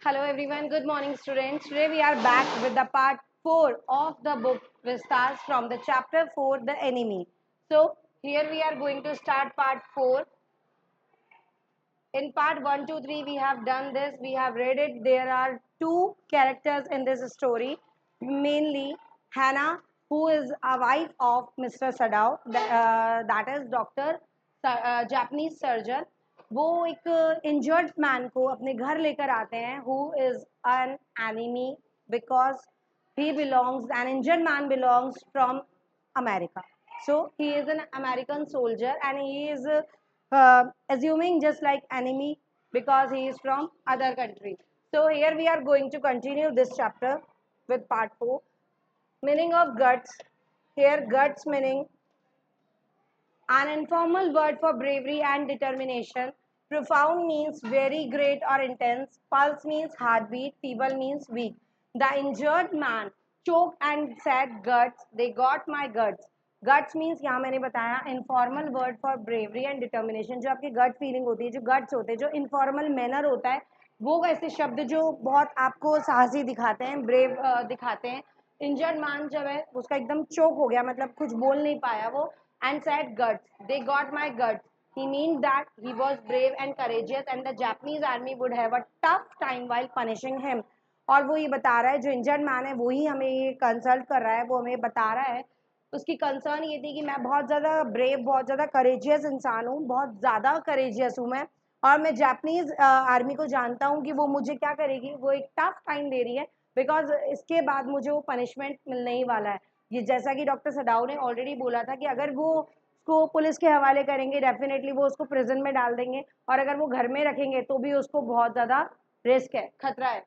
Hello everyone, good morning students. Today we are back with the part 4 of the book Vistas from the chapter 4, The Enemy. So here we are going to start part 4. In part 1, 2, 3 we have done this, we have read it. There are two characters in this story, mainly Hannah, who is a wife of Mr. Sadao, that is Dr. Japanese surgeon. वो एक injured man को अपने घर लेकर आते हैं who is an enemy because he belongs, an injured man belongs from America. So he is an American soldier and he is assuming just like enemy because he is from other country. So here we are going to continue this chapter with part 4. Meaning of guts. Here guts meaning an informal word for bravery and determination. Profound means very great or intense. Pulse means heartbeat. Feeble means weak. The injured man choked and said guts. They got my guts. Guts means यहाँ मैंने बताया informal word for bravery and determination. जो आपकी gut feeling होती है, जो guts होते हैं, जो इनफॉर्मल मैनर होता है, वो ऐसे शब्द जो बहुत आपको साहसी दिखाते हैं, ब्रेव दिखाते हैं. इंजर्ड मैन जब है उसका एकदम चोक हो गया, मतलब कुछ बोल नहीं पाया वो, and said guts. They got my guts. He means that he was brave and courageous and the Japanese army would have a tough time while punishing him. और वो ये बता रहा है, जो इंजर्ड मैन है वही हमें ये कंसल्ट कर रहा है, वो हमें बता रहा है. उसकी कंसर्न ये थी कि मैं बहुत ज़्यादा ब्रेव, बहुत ज़्यादा करेजियस इंसान हूँ, बहुत ज़्यादा करेजियस हूँ मैं, और मैं जापानीज़ आर्मी को जानता हूँ कि वो मुझे क्या करेगी, वो एक टफ टाइम दे रही है बिकॉज इसके बाद मुझे वो पनिशमेंट मिलने ही वाला है. ये जैसा कि डॉक्टर सदाव ने ऑलरेडी बोला था कि अगर वो उसको पुलिस के हवाले करेंगे डेफिनेटली वो उसको प्रिजन में डाल देंगे, और अगर वो घर में रखेंगे तो भी उसको बहुत ज़्यादा रिस्क है, खतरा है.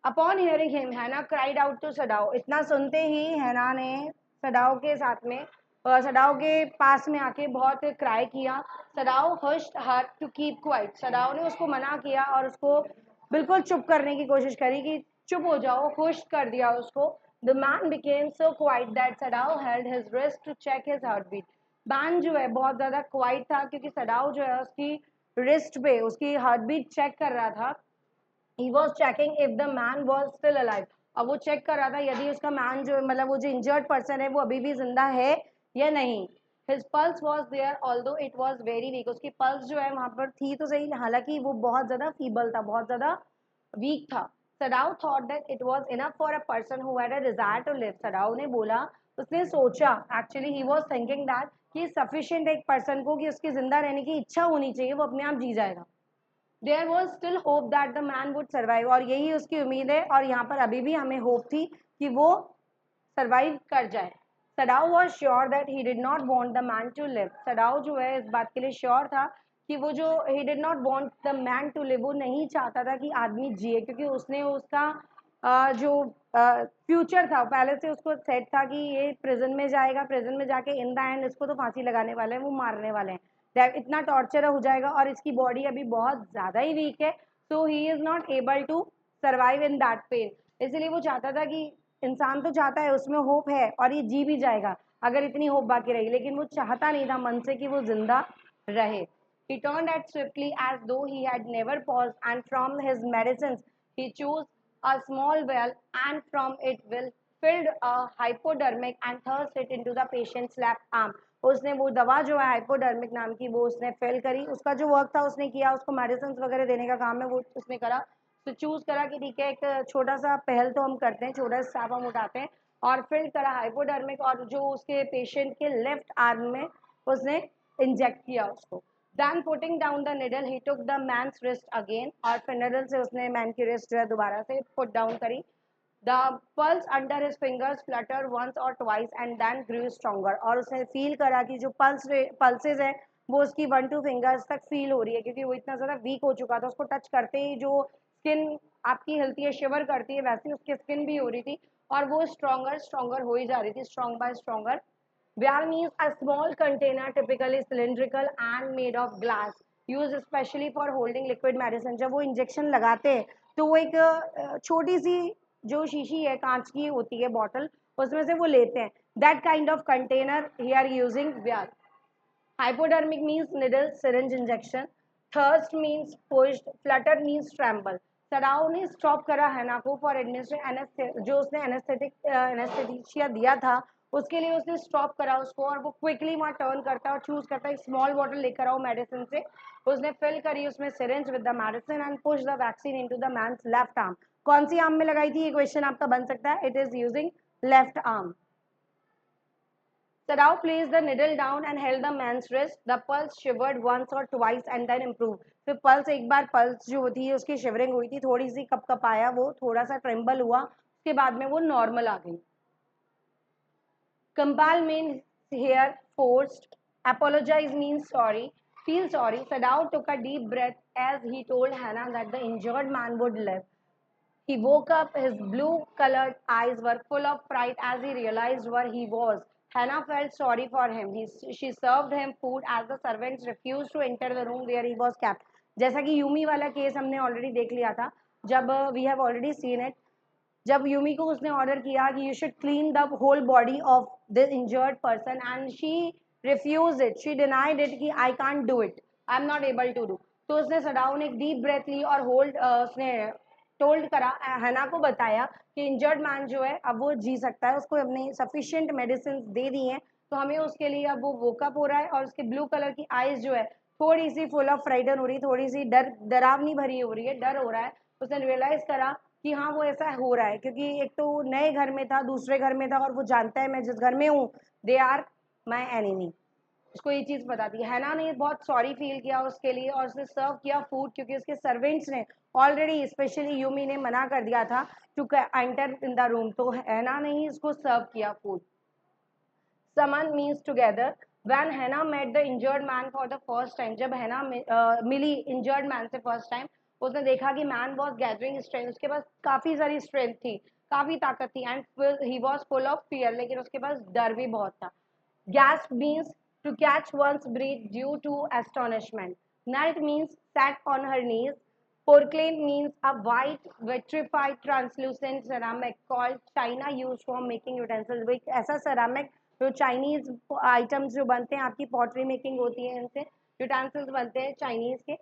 अपॉन हियरिंग हिम हैना क्राइड आउट टू सडाओ. इतना सुनते ही हैना ने सडाओ के साथ में सडाओ के पास में आके बहुत क्राई किया. Sadao hushed her to keep quiet. Sadao ने उसको मना किया और उसको बिल्कुल चुप करने की कोशिश करी कि चुप हो जाओ, खुश कर दिया उसको. The man became so quiet that Sadao held his wrist to check his heartbeat. Man जो है बहुत ज़्यादा क्वाइट था क्योंकि सडाओ जो है उसकी रिस्ट पे उसकी हार्ट बीट चेक कर रहा था. he was checking if the man was still alive. अब वो चेक कर रहा था यदि उसका मैन जो मतलब वो जो इंजर्ड पर्सन है वो अभी भी जिंदा है या नहीं. His pulse was there although it was very weak. उसकी पल्स जो है वहाँ पर थी तो सही, हालांकि वो बहुत ज़्यादा फीबल था, बहुत ज़्यादा वीक था. सडाउ thought that it was enough for a person who had a desire to live. सडाउ ने बोला, उसने सोचा, actually he was thinking that कि सफिशिएंट एक पर्सन को कि उसकी जिंदा रहने की इच्छा होनी चाहिए, वो अपने आप जी जाएगा. There was still hope that the man would survive. और यही उसकी उम्मीद है और यहाँ पर अभी भी हमें होप थी कि वो सर्वाइव कर जाए. Sadao was sure that he did not want the man to live. Sadao जो है इस बात के लिए श्योर था कि वो जो he did not want the man to live, वो नहीं चाहता था कि आदमी जिए, क्योंकि उसने उसका जो फ्यूचर था पहले से उसको सेट था कि ये प्रिजन में जाएगा, प्रिजन में जाके इन द एंड इसको तो फांसी लगाने वाले हैं, वो मारने वाले हैं, इतना टॉर्चर हो जाएगा और इसकी बॉडी अभी बहुत ज़्यादा ही वीक है. So he is not able to survive in that pain. इसलिए वो चाहता था कि इंसान तो चाहता है, उसमें होप है और ये जी भी जाएगा अगर इतनी होप बाकी रही, लेकिन वो चाहता नहीं था मन से कि वो जिंदा रहे. He turned at swiftly as though he had never paused, and from his medicines he chose a small well, and from it will filled a hypodermic and thrust it into the patient's left arm. उसने वो दवा जो है hypodermic नाम की वो उसने fill करी. उसका जो वर्क था उसने किया, उसको मेडिसिन वगैरह देने का काम है वो उसने करा. तो चूज करा कि ठीक है एक छोटा सा पहल तो हम करते हैं, छोटा सा स्टेप हम उठाते हैं, और फिल करा हाइपोडर्मिक, और जो उसके पेशेंट के लेफ्ट आर्म में उसने इंजेक्ट किया उसको. Then putting down the needle, he took the man's wrist again. और फिर needle से उसने man की wrist जो है दोबारा से put down करी. The pulse under his fingers fluttered once or twice and then grew stronger. और उसने फील करा कि जो पल्सेज है वो उसकी 1-2 फिंगर्स तक फील हो रही है, क्योंकि वो इतना ज़्यादा वीक हो चुका था. उसको टच करते ही जो स्किन आपकी हिलती है, शिवर करती है, वैसे उसकी स्किन भी हो रही थी और वो स्ट्रॉन्गर स्ट्रॉन्गर हो ही जा रही थी, strong bye stronger. Vial means a small container, typically cylindrical and made of glass, used especially for holding liquid medicine. जब वो इंजेक्शन लगाते हैं तो वो एक छोटी सी जो शीशी है कांच की होती है बॉटल, उसमें से वो लेते हैं. That kind of container he are using vial. Hypodermic means needle syringe injection. Thirst means pushed. Flutter means tremble. Sadao ने स्टॉप करा हैना को फॉर एडमिनिस्ट्रेशन, जो उसने एनेस्थेटिशिया दिया था उसके लिए उसने स्टॉप करा उसको, और वो क्विकली वहाँ टर्न करता है और चूज करता है एक स्मॉल बॉटल लेकर आओ मेडिसिन से। उसने फिल करी उसमें syringe with the medicine and push the vaccine into the man's left arm. कौन सी आर्म में लगाई थी, ये क्वेश्चन आपका बन सकता है। It is using left arm. Sadao placed the needle down and held the man's wrist. The pulse shivered once or twice and then improved. फिर पल्स एक बार पल्स जो थी उसकी शिवरिंग हुई थी, थोड़ी सी कपकपाया, वो थोड़ा सा ट्रेम्बल हुआ, उसके बाद में वो नॉर्मल आ गई। Compel means here forced. Apologize means sorry. Feel sorry. Sadao took a deep breath as he told Hannah that the injured man would live. He woke up, his blue-colored eyes were full of fright as he realized where he was. Hannah felt sorry for him. She served him food as the servants refused to enter the room where he was kept. जैसा कि Yumi वाला case हमने already देख लिया था, जब we have already seen it, जब Yumi को उसने ऑर्डर किया कि you should clean the whole body of the injured person and she refuse it, she denied it कि I can't do it, I am not able to do. तो उसने Sadao ने एक डीप ब्रेथ ली और hold उसने told करा, हैना को बताया कि इंजर्ड मैन जो है अब वो जी सकता है, उसको अपने सफिशिएंट मेडिसिन दे दी हैं, तो हमें उसके लिए अब वो वोकअप हो रहा है और उसके ब्लू कलर की आईज जो है थोड़ी सी फुल ऑफ फ्राइडन हो रही, थोड़ी सी डरावनी भरी हो रही है, डर हो रहा है। उसने रियलाइज करा कि हाँ वो ऐसा हो रहा है, क्योंकि एक तो नए घर में था, दूसरे घर में था, और वो जानता है मैं जिस घर में हूँ दे आर माई एनिमी, उसको ये चीज बता दी। हैना ने बहुत सॉरी फील किया उसके लिए और उसने सर्व किया फूड, क्योंकि उसके सर्वेंट्स ने ऑलरेडी, स्पेशली यूमी ने मना कर दिया था to enter in the room, तो हैना ने ही इसको सर्व किया फूड। समन means together. When Hana met the injured man for the first time, जब हैना मिली इंजर्ड मैन से फर्स्ट टाइम, उसने देखा कि मैन वॉज गैदरिंग स्ट्रेंथ, उसके पास काफी सारी स्ट्रेंथ थी, काफी ताकत थी, and he was full of fear, लेकिन उसके पास डर भी बहुत था। Gasp means to catch one's breath due to astonishment. Knelt means sat on her knees. Porcelain means a white, vitrified, translucent ceramic called china used for making utensils. वो एक ऐसा ceramic जो चाइनीज आइटम्स जो बनते हैं, आपकी pottery making होती है, इनसे यूटेंसिल्स बनते हैं चाइनीज के।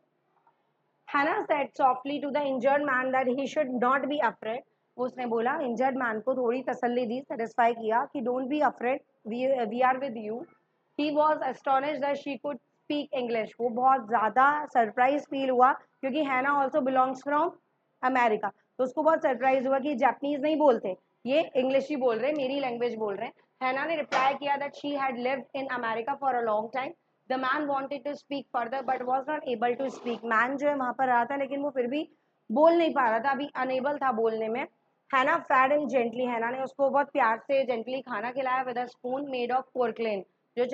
Hannah said softly to the injured man that he should not be afraid. उसने बोला इंजर्ड मैन को, थोड़ी तसल्ली दी, सेटिस्फाई किया कि don't be afraid, we are with you. He was astonished that she could speak English. वो बहुत ज़्यादा सरप्राइज फील हुआ क्योंकि हैना ऑल्सो बिलोंग्स फ्रॉम अमेरिका, तो उसको बहुत सरप्राइज हुआ कि जापानीज नहीं बोलते, ये इंग्लिश ही बोल रहे हैं, मेरी लैंग्वेज बोल रहे हैं। हैना ने रिप्लाई किया that she had lived in America for a long time. The man wanted to speak further but was not able to speak. Man जो है वहां पर रहा था लेकिन वो फिर भी बोल नहीं पा रहा था, अभी अनेबल था बोलने में। हैना फैड हिम जेंटली। हैना ने उसको बहुत प्यार से जेंटली खाना खिलाया with a spoon made of porcelain, जो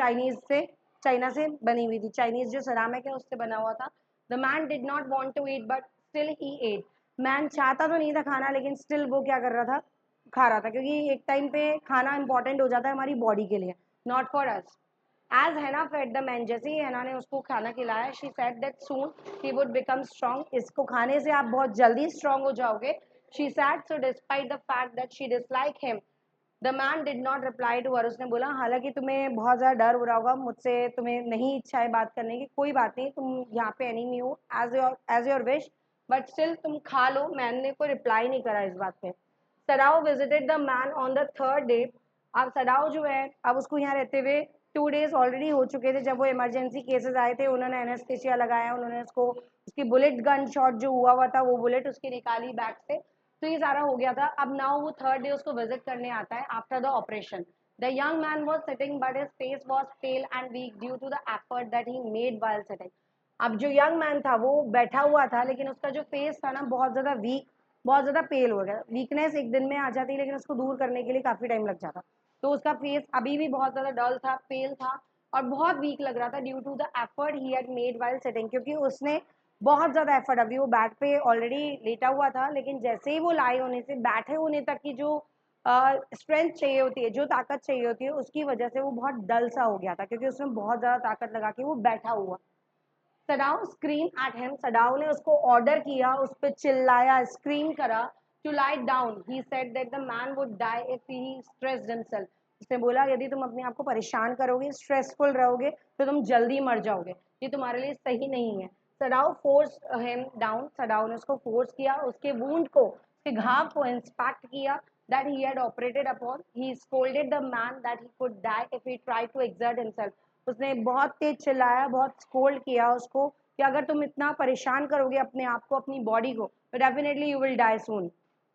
चाइना से बनी हुई थी, चाइनीज जो सरामिक है उससे बना हुआ था। The man did not want to eat but still he ate. Man चाहता तो नहीं था खाना, लेकिन स्टिल वो क्या कर रहा था, खा रहा था, क्योंकि एक टाइम पे खाना इंपॉर्टेंट हो जाता है हमारी बॉडी के लिए, not for us. As Hana fed the man, जैसे ही हैना ने उसको खाना खिलाया, she said that soon he would become strong, इसको खाने से आप बहुत जल्दी स्ट्रॉन्ग हो जाओगे। She said so despite the fact that she dislike him, the man did not reply to her. उसने बोला हालांकि तुम्हें बहुत ज़्यादा डर हो रहा होगा मुझसे, तुम्हें नहीं इच्छा है बात करने की, कोई बात नहीं, तुम यहाँ पे एनिमी हो, as your wish, but still तुम खा लो। मैन ने कोई रिप्लाई नहीं करा इस बात पे। Sadao visited the man on the third day. अब सडाओ जो है, अब उसको यहाँ रहते हुए 2 days ऑलरेडी हो चुके थे, जब वो इमरजेंसी केसेस आए थे, उन्होंने एनेस्थेसिया लगाया, उन्होंने उसको, उसकी बुलेट गन शॉट जो हुआ था वो बुलेट उसकी निकाली बैग से, तो ये सारा हो गया था। अब नाउ वो थर्ड डे उसको विजिट करने आता है after the operation. The young man was sitting but his face was pale and weak due to the effort that he made while sitting. अब जो यंग मैन था वो बैठा हुआ था, लेकिन उसका जो फेस था ना बहुत ज़्यादा वीक, बहुत ज़्यादा पेल हो गया। वीकनेस एक दिन में आ जाती, लेकिन उसको दूर करने के लिए काफ़ी टाइम लग जाता, तो उसका फेस अभी भी बहुत ज़्यादा डल था, पेल था, और बहुत वीक लग रहा था due to the effort he had made while sitting, क्योंकि उसने बहुत ज़्यादा एफर्ट, अभी वो बैट पे ऑलरेडी लेटा हुआ था, लेकिन जैसे ही वो लाए होने से बैठे होने तक की जो स्ट्रेंथ चाहिए होती है, जो ताकत चाहिए होती है, उसकी वजह से वो बहुत डल सा हो गया था, क्योंकि उसमें बहुत ज़्यादा ताकत लगा के वो बैठा हुआ। Sadao scream at him, Sadao ने उसको ऑर्डर किया, उस पर चिल्लाया, स्क्रीम करा to lie down. He said that the man would die if he stressed himself. उसने बोला यदि तुम अपने आप को परेशान करोगे, स्ट्रेसफुल रहोगे, तो तुम जल्दी मर जाओगे, ये तुम्हारे लिए सही नहीं है। सडाउ फोर्स हिम डाउन, सडाउ ने उसको फोर्स किया, उसके वुंड को, उसके घाव को इंस्पेक्ट किया that he had operated upon. He scolded the man that he could die if he tried to exert himself. उसने बहुत तेज चिल्लाया, बहुत स्कोल्ड किया उसको कि अगर तुम इतना परेशान करोगे अपने आप को, अपनी बॉडी को, तो डेफिनेटली यू विल डाई सून.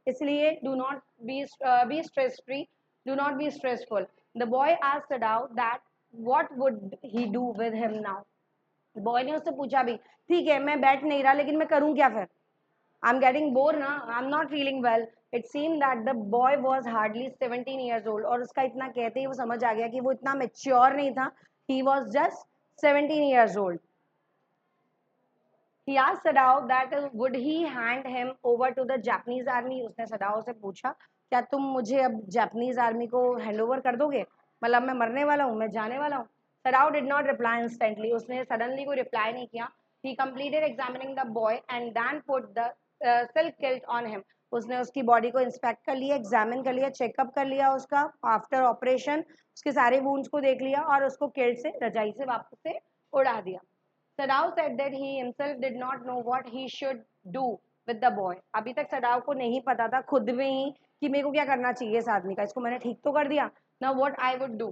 इसलिए do not be stress free, do not be stressful. The boy asked सडाउ that what would he do with him now. Boy ने उससे पूछा भी, ठीक है मैं बैठ नहीं रहा, लेकिन मैं करूं क्या फिर? I'm getting bored ना, I'm not feeling well. It seemed that the boy was hardly 17 years old. और उसका इतना कहते ही वो समझ आ गया कि वो इतना mature नहीं था. He was just 17 years old. He asked Sadao that would he hand him over to the Japanese army. उसने सदाओ से पूछा, क्या तुम मुझे अब जापानीज आर्मी को हैंड ओवर कर दोगे? मतलब मैं मरने वाला हूँ, मैं जाने वाला हूँ. सदाओ डिड नॉट रिप्लाई इंस्टेंटली. उसने सडनली कोई रिप्लाई नहीं किया. He completed examining the boy and then put the silk kilt on him. उसने उसकी बॉडी को इंस्पेक्ट कर लिया, एग्जामिन कर लिया, चेकअप कर लिया उसका. आफ्टर ऑपरेशन उसके सारे वूंड्स को देख लिया और उसको किल्ट से, रजाई से वापस से उड़ा दिया. Sadao said that he himself did not know what he should do with the boy. अभी तक सदाव को नहीं पता था खुद में ही कि मेरे को क्या करना चाहिए इस आदमी का. इसको मैंने ठीक तो कर दिया. Now what I would do?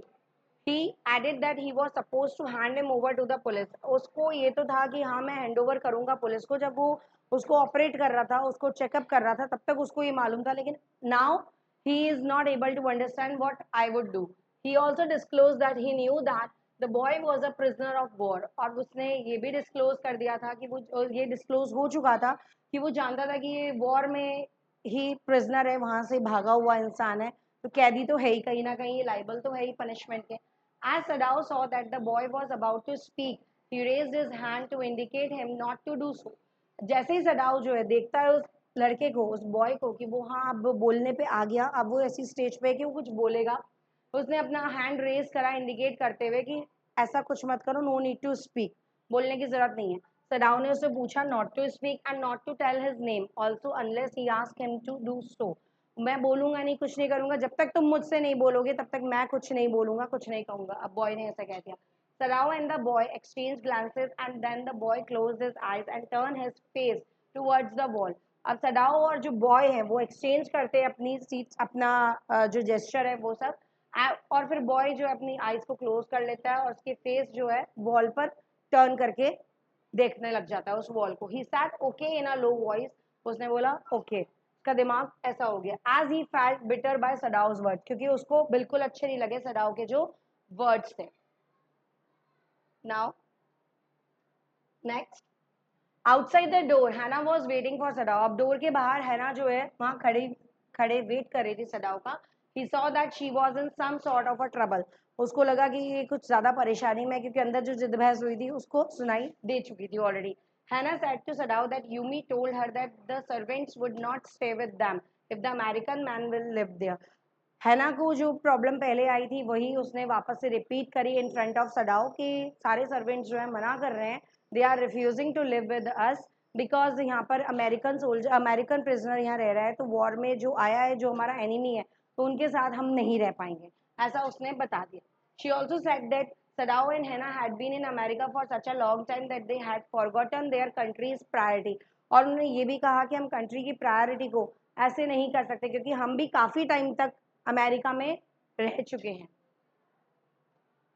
He added that he was supposed to hand him over to the police. उसको ये तो था कि हाँ मैं हैंड ओवर करूंगा पुलिस को. जब वो उसको ऑपरेट कर रहा था, उसको चेकअप कर रहा था, तब तक उसको ये मालूम था. लेकिन now he is not able to understand what I would do. He also disclosed that he knew that the boy was a prisoner of war. और उसने ये भी डिस्क्लोज कर दिया था कि वो, ये डिस्क्लोज हो चुका था कि वो जानता था कि ये वॉर में ही प्रिजनर है, वहां से भागा हुआ इंसान है, तो कैदी तो है ही कहीं ना कहीं, लाइबल तो है ही पनिशमेंट के. As Sadao saw that the boy was about to speak, he raised his hand to indicate him not to do so. जैसे ही सडाओ जो है देखता है उस लड़के को, उस बॉय को, कि वो हाँ अब बोलने पे आ गया, अब वो ऐसी स्टेज पे है कि वो कुछ बोलेगा, उसने अपना हैंड रेज करा इंडिकेट करते हुए कि ऐसा कुछ मत करो, नो नीड टू स्पीक, बोलने की जरूरत नहीं है. सडाओ ने उससे पूछा not to speak and not to tell his name also unless he ask him to do so. मैं बोलूंगा नहीं, कुछ नहीं करूंगा, जब तक तुम मुझसे नहीं बोलोगे तब तक मैं कुछ नहीं बोलूंगा, कुछ नहीं कहूंगा. अब बॉय ने ऐसा कह दिया. Sarao and the boy exchanged glances and then the boy closed his eyes and turned his face towards the wall. अब सडाओ और जो बॉय है वो एक्सचेंज करते हैं अपनी सीट, अपना जो जेस्चर है वो सब. और फिर बॉय जो अपनी आईज को क्लोज कर लेता है और उसके फेस जो है वॉल पर टर्न करके देखने लग जाता है उस वॉल को. He said okay in a low voice. उसने बोला ओके. उसका दिमाग ऐसा हो गया. As he felt bitter by Sadao's word, क्योंकि उसको बिल्कुल अच्छे नहीं लगे सडाओ के जो वर्ड्स थे. Now next, outside the door हैना वाज वेटिंग फॉर सडाओ. अब डोर के बाहर हैना जो है वहां खड़े खड़े वेट कर रही थी सडाओ का. He saw that she was in some sort of a trouble. उसको लगा कि ये कुछ ज्यादा परेशानी में, क्योंकि अंदर जो जिद बहस हुई थी उसको सुनाई दे चुकी थी already. Hana said to Sadao that Yumi told her that the servants would not stay with them if the American man will live there. Hana को जो प्रॉब्लम पहले आई थी वही उसने वापस से रिपीट करी इन फ्रंट ऑफ सडाओ कि सारे सर्वेंट्स जो है मना कर रहे हैं, they are refusing to live with us because यहाँ पर अमेरिकन सोल्जर, अमेरिकन प्रिजनर यहाँ रह रहा है, तो वॉर में जो आया है, जो हमारा एनिमी है, तो उनके साथ हम नहीं रह पाएंगे, ऐसा उसने बता दिया. She also said that Sadao and Hana had been in America for such a long time that they had forgotten their countries priority. और उन्होंने ये भी कहा कि हम कंट्री की प्रायोरिटी को ऐसे नहीं कर सकते, क्योंकि हम भी काफी टाइम तक अमेरिका में रह चुके हैं.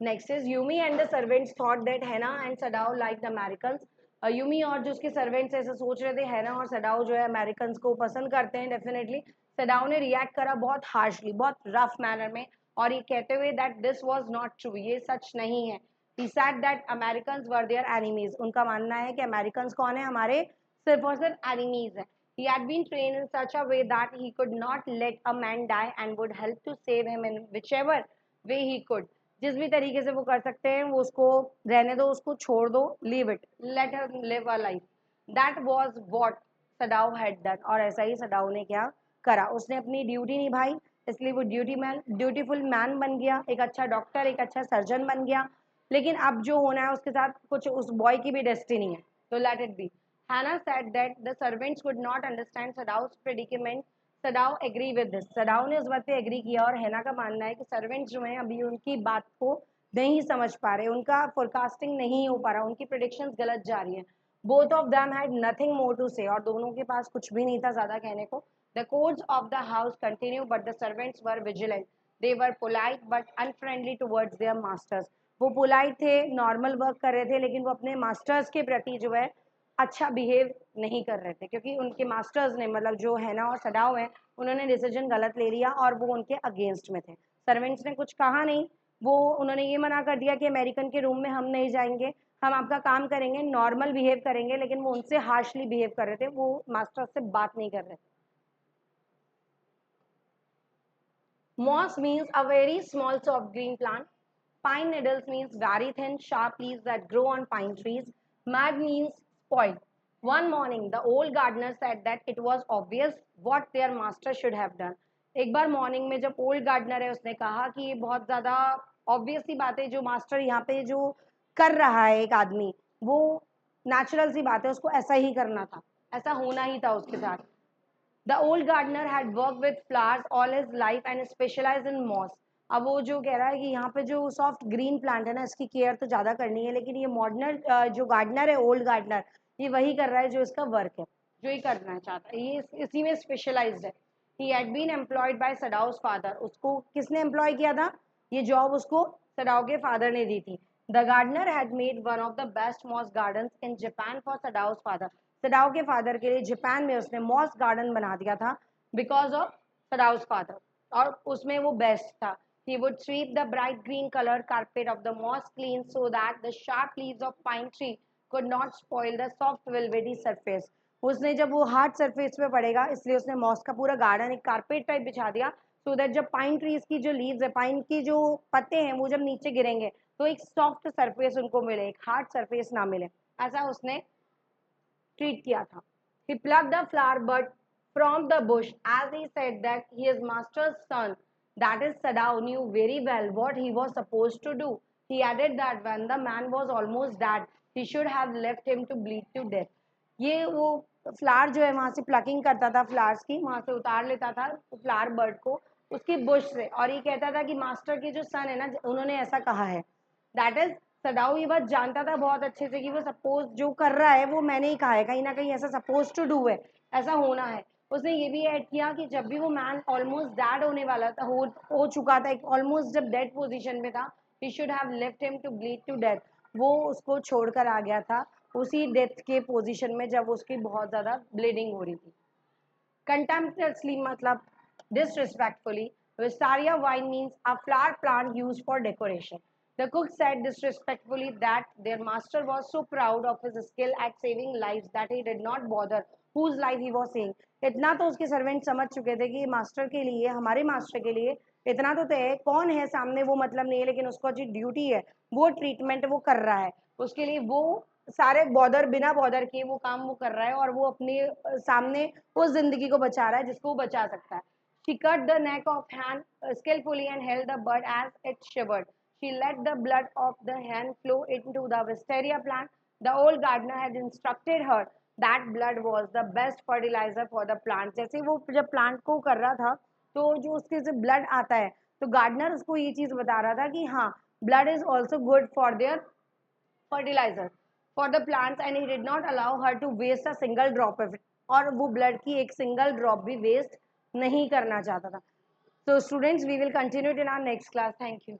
Next is Yumi and the servants thought that Hana and Sadao like the Americans. Yumi और जो उसके सर्वेंट्स ऐसे सोच रहे थे हैना और सडाओ जो है अमेरिकन्स को पसंद करते हैं डेफिनेटली. सडाओ ने रिएक्ट करा बहुत हार्शली, बहुत रफ मैनर में, और ये कहते हुए that this was not true, ये सच नहीं है. He said that Americans were their enemies. उनका मानना है कि अमेरिकन्स कौन है, हमारे सिर्फ और सिर्फ एनिमीज हैं. He had been trained in such a way that he could not let a man die and would help to save him in whichever way he could. जिस भी तरीके से वो कर सकते हैं वो उसको रहने दो, उसको छोड़ दो, leave it, let him live a life. That was what Sadao had done. और ऐसा ही सडाओ ने क्या करा, उसने अपनी ड्यूटी निभाई, इसलिए वो ड्यूटीफुल मैन बन गया, एक अच्छा डॉक्टर, एक अच्छा सर्जन बन गया. लेकिन अब जो होना है उसके साथ कुछ उस बॉय की भी डेस्टिनी है, तो let it be. Hannah said that the servants could not understand Sadao's predicament. Sadao agree with this. Sadao ने उस बात पे एग्री किया और हैना का मानना है कि सर्वेंट्स जो हैं अभी उनकी बात को नहीं समझ पा रहे, उनका फोरकास्टिंग नहीं हो पा रहा, उनकी प्रिडिक्शंस गलत जा रही हैं. Both of them had nothing more to say, और दोनों के पास कुछ भी नहीं था ज़्यादा कहने को. The codes of the house continued, but the servants were vigilant. They were polite but unfriendly towards their masters. वो पोलाइट थे, नॉर्मल वर्क कर रहे थे, लेकिन वो अपने मास्टर्स के प्रति जो है अच्छा बिहेव नहीं कर रहे थे, क्योंकि उनके मास्टर्स ने, मतलब जो है ना और सडाओ है, उन्होंने डिसीजन गलत ले लिया और वो उनके अगेंस्ट में थे. सर्वेंट्स ने कुछ कहा नहीं, वो उन्होंने ये मना कर दिया कि अमेरिकन के रूम में हम नहीं जाएंगे, हम आपका काम करेंगे, नॉर्मल बिहेव करेंगे, लेकिन वो उनसे हार्शली बिहेव कर रहे थे, वो मास्टर से बात नहीं कर रहे थे. Moss means a very small soft green plant. Pine needles means very thin sharp leaves that grow on pine trees. Mud means spoiled. One morning the old gardener said that it was obvious what their master should have done. एक बार morning में जब old gardener है उसने कहा कि ये बहुत ज़्यादा ऑब्वियस सी बात है, जो मास्टर यहाँ पे जो कर रहा है एक आदमी, वो नेचुरल सी बात है, उसको ऐसा ही करना था, ऐसा होना ही था उसके साथ. The old gardener had worked with flowers all his life and specialized in moss. अब वो जो कह रहा है कि यहाँ पे जो सॉफ्ट ग्रीन प्लांट है ना, इसकी केयर तो ज़्यादा करनी है, लेकिन ये मॉडर्नर जो गार्डनर है, ओल्ड गार्डनर, ये वही कर रहा है जो इसका वर्क है, जो ही करना चाहता है, ये इसी में स्पेशलाइज्ड है. He had been employed by Sadao's father. उसको किसने एम्प्लॉय किया था? ये जॉब उसको सडाओ के फादर ने दी थी. The gardener had made one of the best moss gardens in Japan for Sadao's father. Sadao के फादर के लिए जापान में उसने मॉस गार्डन बना दिया था बिकॉज ऑफ सडाउस फादर, और उसमें वो बेस्ट था. He would sweep the bright green colored carpet of the moss clean so that the sharp leaves of pine tree could not spoil the soft velvety surface. उसने जब वो hard surface पे पड़ेगा, इसलिए उसने मॉस का पूरा गार्डन एक कारपेट टाइप बिछा दिया, सो दैट जब पाइन ट्रीज की जो लीव्स है, पाइन की जो पत्ते हैं, वो जब नीचे गिरेंगे तो एक सॉफ्ट सरफेस उनको मिले, एक हार्ड सरफेस ना मिले. ऐसा उसने ट्रीट किया था. He plucked a flower bud from the bush as he said that his master's son, that is Sadao, knew very well what he was supposed to do. He added that when the man was almost dead, he should have left him to bleed to death. ये वो flower जो है वहां से plucking करता था, flowers की वहां से उतार लेता था फ्लावर बर्ड को उसकी बुश से, और ये कहता था कि मास्टर के जो सन है ना, उन्होंने ऐसा कहा है. दैट इज सडाऊ ये बात जानता था बहुत अच्छे से कि वो सपोज जो कर रहा है वो मैंने ही कहा है, कहीं ना कहीं ऐसा सपोज टू डू है, ऐसा होना है. उसने ये भी ऐड किया कि जब भी वो मैन ऑलमोस्ट डेड होने वाला था, हो चुका था, ऑलमोस्ट जब डेड पोजीशन में था, he should have left him to bleed to death. वो उसको छोड़कर आ गया था उसी डेथ के पोजीशन में जब उसकी बहुत ज़्यादा ब्लीडिंग हो रही थी. Contemptuously मतलब disrespectfully. Wisteria wine means a flower plant used for decoration. The cook said disrespectfully that their master was so proud of his skill at saving lives that he did not bother whose life he was saving. इतना तो उसके servant समझ चुके थे कि master के लिए, हमारे मास्टर के लिए इतना तो तय है, कौन है सामने वो मतलब नहीं है, लेकिन उसको जो ड्यूटी है वो ट्रीटमेंट वो कर रहा है, उसके लिए वो सारे बॉदर बिना बॉदर किए वो काम वो कर रहा है, और वो अपने सामने उस जिंदगी को बचा रहा है जिसको वो बचा सकता है. She cut the neck of hen skillfully and held the bird as it shivered. She let the blood of the hen flow into the wisteria plant. The old gardener had instructed her that blood was the best fertilizer for the plant. जैसे वो जब plant को कर रहा था तो जो उसके से ब्लड आता है, तो गार्डनर उसको ये चीज बता रहा था कि हाँ, blood is also good for their fertilizer for the plants, and he did not allow her to waste a single drop of it. और वो ब्लड की एक सिंगल ड्रॉप भी वेस्ट नहीं करना चाहता था. So students, we will continue it in our next class. Thank you.